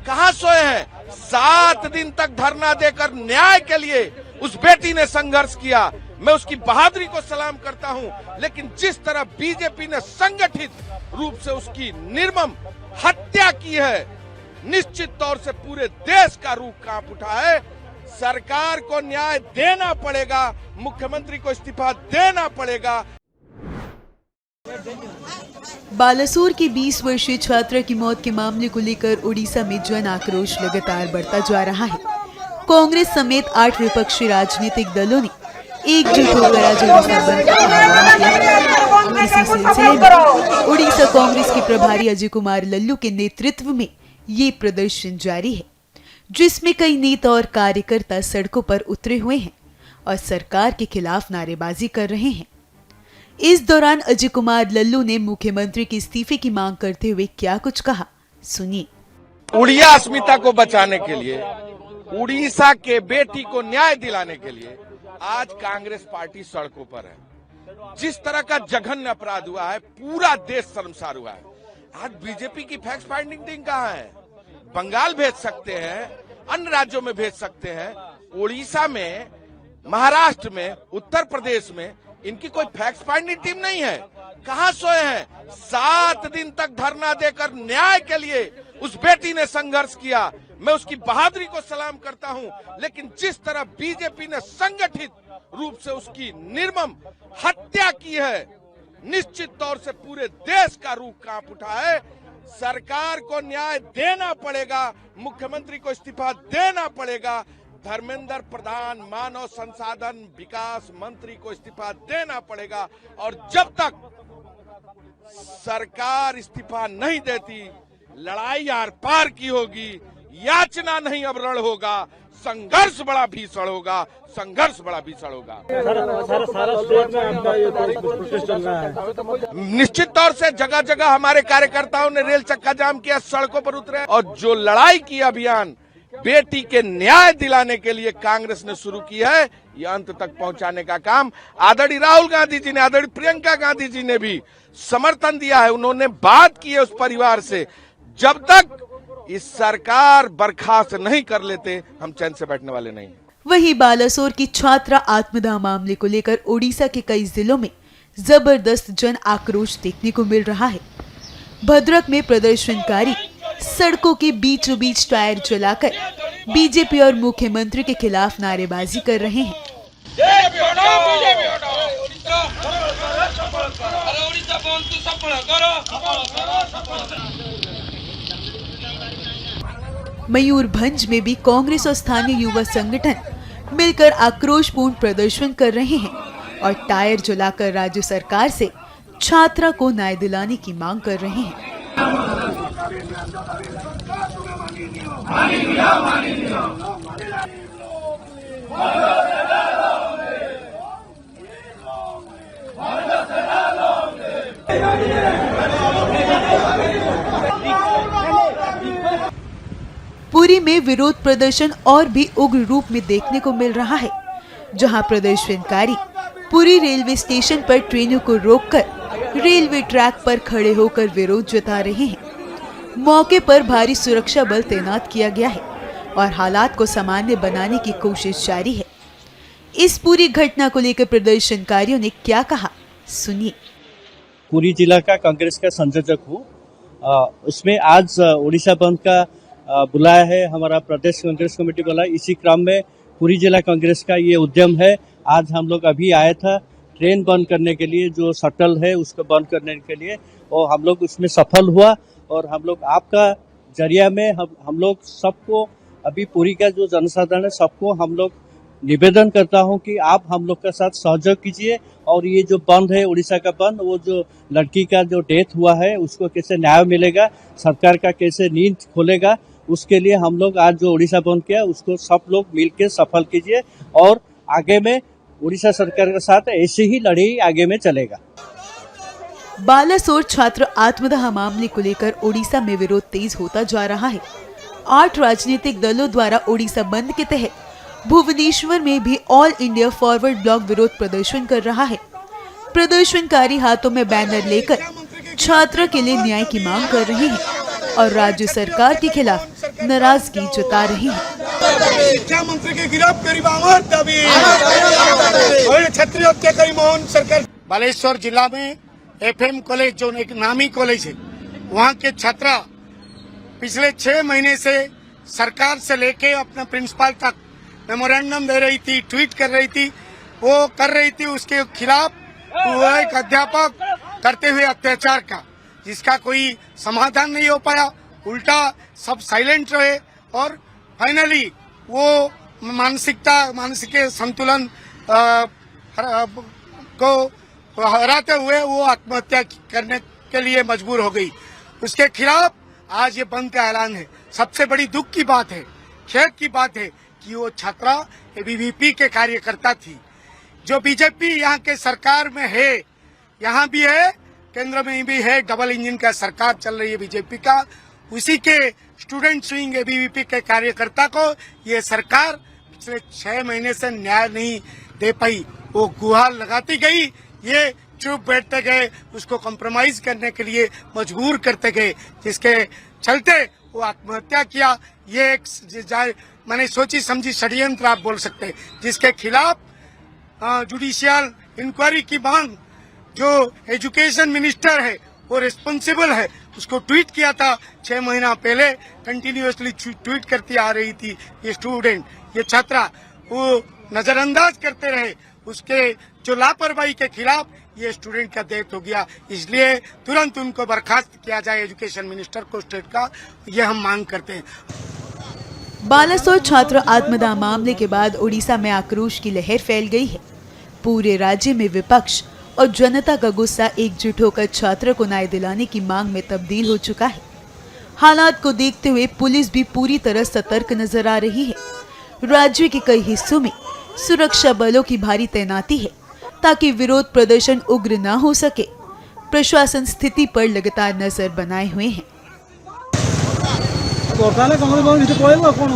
कहां सोए हैं? 7 दिन तक धरना देकर न्याय के लिए उस बेटी ने संघर्ष किया। मैं उसकी बहादुरी को सलाम करता हूं, लेकिन जिस तरह बीजेपी ने संगठित रूप से उसकी निर्मम हत्या की है, निश्चित तौर से पूरे देश का रूख कांप उठा है। सरकार को न्याय देना पड़ेगा, मुख्यमंत्री को इस्तीफा देना पड़ेगा। बालासोर की 20 वर्षीय छात्रा की मौत के मामले को लेकर उड़ीसा में जन आक्रोश लगातार बढ़ता जा रहा है। कांग्रेस समेत 8 विपक्षी राजनीतिक दलों ने एकजुट होकर आज उड़ीसा बंद का आह्वान किया। इसी सिलसिले में उड़ीसा कांग्रेस के प्रभारी अजय कुमार लल्लू के नेतृत्व में ये प्रदर्शन जारी है, जिसमें कई नेता और कार्यकर्ता सड़कों पर उतरे हुए हैं और सरकार के खिलाफ नारेबाजी कर रहे हैं। इस दौरान अजय कुमार लल्लू ने मुख्यमंत्री के इस्तीफे की मांग करते हुए क्या कुछ कहा, सुनिए। उड़िया अस्मिता को बचाने के लिए, उड़ीसा के बेटी को न्याय दिलाने के लिए आज कांग्रेस पार्टी सड़कों पर है। जिस तरह का जघन्य अपराध हुआ है, पूरा देश शर्मसार हुआ है। आज बीजेपी की फैक्ट फाइंडिंग टीम कहाँ है? बंगाल भेज सकते हैं, अन्य राज्यों में भेज सकते हैं, उड़ीसा में, महाराष्ट्र में, उत्तर प्रदेश में इनकी कोई फैक्ट फाइंडिंग टीम नहीं है। कहां सोए हैं? 7 दिन तक धरना देकर न्याय के लिए उस बेटी ने संघर्ष किया। मैं उसकी बहादुरी को सलाम करता हूं, लेकिन जिस तरह बीजेपी ने संगठित रूप से उसकी निर्मम हत्या की है, निश्चित तौर से पूरे देश का रूख कांप उठा है। सरकार को न्याय देना पड़ेगा, मुख्यमंत्री को इस्तीफा देना पड़ेगा, धर्मेंद्र प्रधान मानव संसाधन विकास मंत्री को इस्तीफा देना पड़ेगा। और जब तक सरकार इस्तीफा नहीं देती, लड़ाई आर पार की होगी, याचना नहीं अब रण होगा, संघर्ष बड़ा भीषण होगा, संघर्ष बड़ा भीषण होगा। सारा स्टेट में आपका ये प्रोटेस्ट चल रहा है। निश्चित तौर से जगह जगह हमारे कार्यकर्ताओं ने रेल चक्का जाम किया, सड़कों पर उतरे और जो लड़ाई की अभियान बेटी के न्याय दिलाने के लिए कांग्रेस ने शुरू की है, ये अंत तक पहुंचाने का काम आदरणीय राहुल गांधी जी ने, आदरणीय प्रियंका गांधी जी ने भी समर्थन दिया है। उन्होंने बात की है उस परिवार से। जब तक इस सरकार बर्खास्त नहीं कर लेते, हम चैन से बैठने वाले नहीं। वहीं बालासोर की छात्रा आत्मदाह मामले को लेकर ओडिशा के कई जिलों में जबरदस्त जन आक्रोश देखने को मिल रहा है। भद्रक में प्रदर्शनकारी सड़कों के बीचों बीच टायर जलाकर बीजेपी और मुख्यमंत्री के खिलाफ नारेबाजी कर रहे हैं। मयूरभंज में भी कांग्रेस और स्थानीय युवा संगठन मिलकर आक्रोशपूर्ण प्रदर्शन कर रहे हैं और टायर जलाकर राज्य सरकार से छात्रा को न्याय दिलाने की मांग कर रहे हैं। पुरी में विरोध प्रदर्शन और भी उग्र रूप में देखने को मिल रहा है, जहां प्रदर्शनकारी पुरी रेलवे स्टेशन पर ट्रेनों को रोककर रेलवे ट्रैक पर खड़े होकर विरोध जता रहे हैं। मौके पर भारी सुरक्षा बल तैनात किया गया है और हालात को सामान्य बनाने की कोशिश जारी है। इस पूरी घटना को लेकर प्रदर्शनकारियों ने क्या कहा, सुनिए। पुरी जिला का कांग्रेस का संयोजक हूँ। उसमें आज उड़ीसा बंद का बुलाया है हमारा प्रदेश कांग्रेस कमेटी वाला। इसी क्रम में पुरी जिला कांग्रेस का ये उद्यम है। आज हम लोग अभी आया था ट्रेन बंद करने के लिए, जो शटल है उसको बंद करने के लिए, और हम लोग उसमें सफल हुआ। और हम लोग आपका जरिया में हम लोग सबको, अभी पुरी का जो जनसाधारण है सबको हम लोग निवेदन करता हूं कि आप हम लोग के साथ सहयोग कीजिए। और ये जो बंद है उड़ीसा का बंद, वो जो लड़की का जो डेथ हुआ है उसको कैसे न्याय मिलेगा, सरकार का कैसे नींद खोलेगा, उसके लिए हम लोग आज जो उड़ीसा बंद किया उसको सब लोग मिलकर सफल कीजिए। और आगे में उड़ीसा सरकार के साथ ऐसे ही लड़ाई आगे में चलेगा। बालासोर छात्र आत्मदाह मामले को लेकर ओडिशा में विरोध तेज होता जा रहा है। 8 राजनीतिक दलों द्वारा ओडिशा बंद के तहत भुवनेश्वर में भी ऑल इंडिया फॉरवर्ड ब्लॉक विरोध प्रदर्शन कर रहा है। प्रदर्शनकारी हाथों में बैनर लेकर छात्रा के लिए न्याय की मांग कर रहे हैं और राज्य सरकार के खिलाफ नाराजगी जता रहे हैं। शिक्षा मंत्री के खिलाफ गरीब आमर दाबी और छत्री हत्याकारी मोहन सरकार। बालेश्वर जिला में FM कॉलेज जो एक नामी कॉलेज है, वहाँ के छात्रा पिछले 6 महीने से सरकार से लेके अपने प्रिंसिपल तक मेमोरेंडम दे रही थी, ट्वीट कर रही थी, वो कर रही थी उसके खिलाफ वो एक अध्यापक करते हुए अत्याचार का, जिसका कोई समाधान नहीं हो पाया, उल्टा सब साइलेंट रहे और फाइनली वो मानसिक संतुलन को हराते हुए वो आत्महत्या करने के लिए मजबूर हो गई। उसके खिलाफ आज ये बंद का ऐलान है। सबसे बड़ी दुख की बात है, खेद की बात है कि वो छात्रा ABVP के कार्यकर्ता थी। जो बीजेपी यहाँ के सरकार में है, यहाँ भी है, केंद्र में भी है, डबल इंजन का सरकार चल रही है बीजेपी का, उसी के स्टूडेंट विंग ABVP के कार्यकर्ता को ये सरकार पिछले 6 महीने से न्याय नहीं दे पाई। वो गुहार लगाती गई, ये चुप बैठते गए, उसको कॉम्प्रोमाइज करने के लिए मजबूर करते गए, जिसके चलते वो आत्महत्या किया। ये एक मैंने सोची समझी षड्यंत्र आप बोल सकते हैं, जिसके खिलाफ जुडिशियल इंक्वायरी की मांग जो एजुकेशन मिनिस्टर है वो रिस्पॉन्सिबल है, उसको ट्वीट किया था 6 महीना पहले, कंटिन्यूअसली ट्वीट करती आ रही थी। ये स्टूडेंट, ये छात्रा वो नजरअंदाज करते रहे, उसके जो लापरवाही के खिलाफ ये स्टूडेंट का डेथ हो गया। इसलिए तुरंत उनको बर्खास्त किया जाए, एजुकेशन मिनिस्टर को, स्टेट का, ये हम मांग करते हैं। बालासोर छात्र आत्मदाह मामले के बाद उड़ीसा में आक्रोश की लहर फैल गई है। पूरे राज्य में विपक्ष और जनता का गुस्सा एकजुट होकर छात्र को न्याय दिलाने की मांग में तब्दील हो चुका है। हालात को देखते हुए पुलिस भी पूरी तरह सतर्क नजर आ रही है। राज्य के कई हिस्सों में सुरक्षा बलों की भारी तैनाती है ताकि विरोध प्रदर्शन उग्र न हो सके। प्रशासन स्थिति पर लगातार नजर बनाए हुए हैं। कांग्रेस भवन पड़ेगा कौन